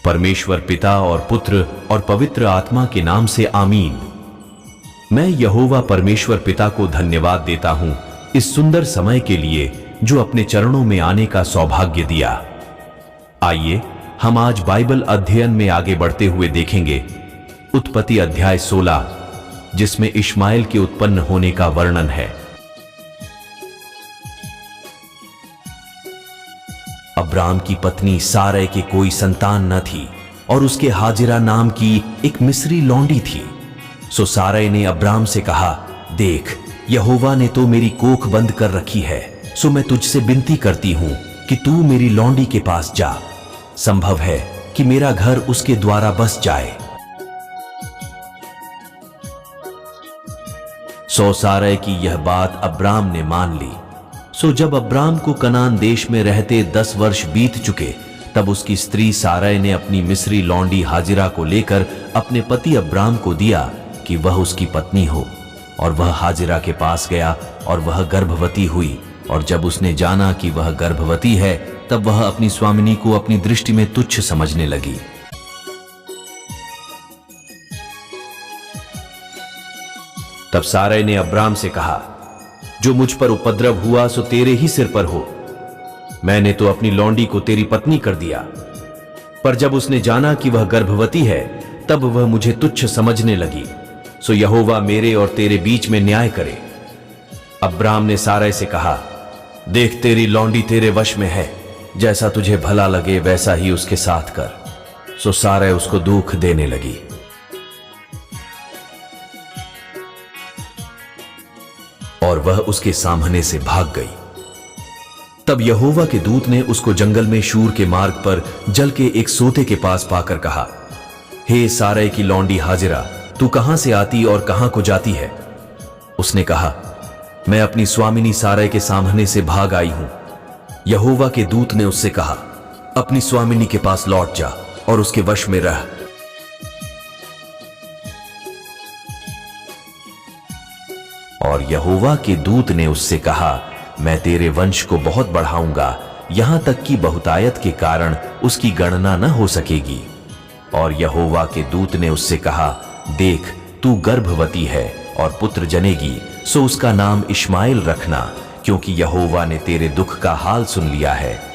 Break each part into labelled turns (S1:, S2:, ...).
S1: परमेश्वर पिता और पुत्र और पवित्र आत्मा के नाम से आमीन। मैं यहोवा परमेश्वर पिता को धन्यवाद देता हूं इस सुंदर समय के लिए जो अपने चरणों में आने का सौभाग्य दिया। आइए हम आज बाइबल अध्ययन में आगे बढ़ते हुए देखेंगे उत्पत्ति अध्याय 16, जिसमें इश्माएल के उत्पन्न होने का वर्णन है। अब्राम की पत्नी सारै के कोई संतान न थी और उसके हाजिरा नाम की एक मिस्री लौंडी थी। सो सारै ने अब्राम से कहा, देख, यहोवा ने तो मेरी कोख बंद कर रखी है, सो मैं तुझसे विनती करती हूं कि तू मेरी लौंडी के पास जा। संभव है कि मेरा घर उसके द्वारा बस जाए। सो सारै की यह बात अब्राम ने मान ली। सो जब अब्राम को कनान देश में रहते 10 वर्ष बीत चुके, तब उसकी स्त्री सारै ने अपनी मिस्री लौंडी हाजिरा को लेकर अपने पति अब्राम को दिया कि वह उसकी पत्नी हो। और वह हाजिरा के पास गया और वह गर्भवती हुई। और जब उसने जाना कि वह गर्भवती है, तब वह अपनी स्वामिनी को अपनी दृष्टि में तुच्छ समझने लगी। तब सारै ने अब्राम से कहा, जो मुझ पर उपद्रव हुआ सो तेरे ही सिर पर हो। मैंने तो अपनी लौंडी को तेरी पत्नी कर दिया। पर जब उसने जाना कि वह गर्भवती है, तब वह मुझे तुच्छ समझने लगी। सो यहोवा मेरे और तेरे बीच में न्याय करे। अब्राम ने सारै से कहा, देख, तेरी लौंडी तेरे वश में है, जैसा तुझे भला लगे वैसा ही उसके साथ कर। सो सारै उसको दुख देने लगी। और वह उसके सामने से भाग गई। तब यहोवा के दूत ने उसको जंगल में शूर के मार्ग पर जल के एक सोते के पास पाकर कहा, हे सारै की लौंडी हाजिरा, तू कहां से आती और कहां को जाती है? उसने कहा, मैं अपनी स्वामिनी सारै के सामने से भाग आई हूं। यहोवा के दूत ने उससे कहा, अपनी स्वामिनी के पास लौट जा और उसके वश में रह। और यहोवा के दूत ने उससे कहा, मैं तेरे वंश को बहुत बढ़ाऊंगा, यहां तक कि बहुतायत के कारण उसकी गणना न हो सकेगी। और यहोवा के दूत ने उससे कहा, देख, तू गर्भवती है और पुत्र जनेगी, सो उसका नाम इश्माएल रखना, क्योंकि यहोवा ने तेरे दुख का हाल सुन लिया है।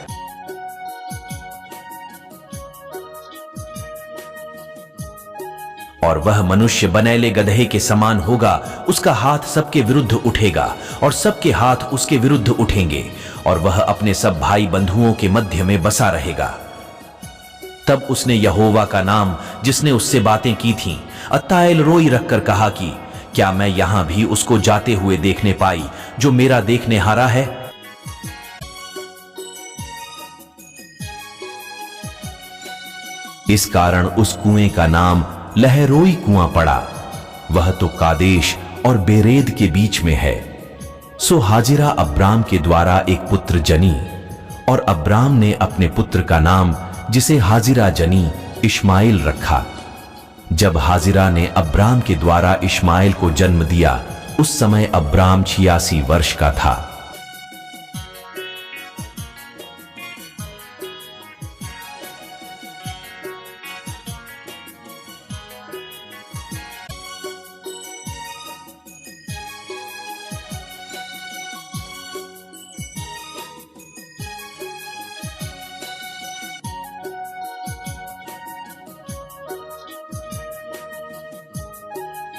S1: और वह मनुष्य बनैले गदहे के समान होगा, उसका हाथ सबके विरुद्ध उठेगा और सबके हाथ उसके विरुद्ध उठेंगे, और वह अपने सब भाई बंधुओं के मध्य में बसा रहेगा। तब उसने यहोवा का नाम, जिसने उससे बातें की थीं, अत्ताएल रोई रखकर कहा कि क्या मैं यहां भी उसको जाते हुए देखने पाई जो मेरा देखने हारा है? इस कारण उस कुएं का नाम लहरोई कुआं पड़ा। वह तो कादेश और बेरेद के बीच में है। सो हाजिरा अब्राम के द्वारा एक पुत्र जनी, और अब्राम ने अपने पुत्र का नाम, जिसे हाजिरा जनी, इश्माएल रखा। जब हाजिरा ने अब्राम के द्वारा इश्माएल को जन्म दिया, उस समय अब्राम 86 वर्ष का था।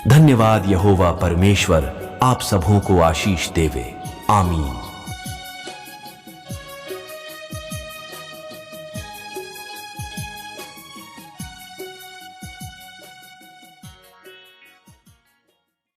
S1: धन्यवाद यहोवा परमेश्वर, आप सबों को आशीष देवे। आमीन।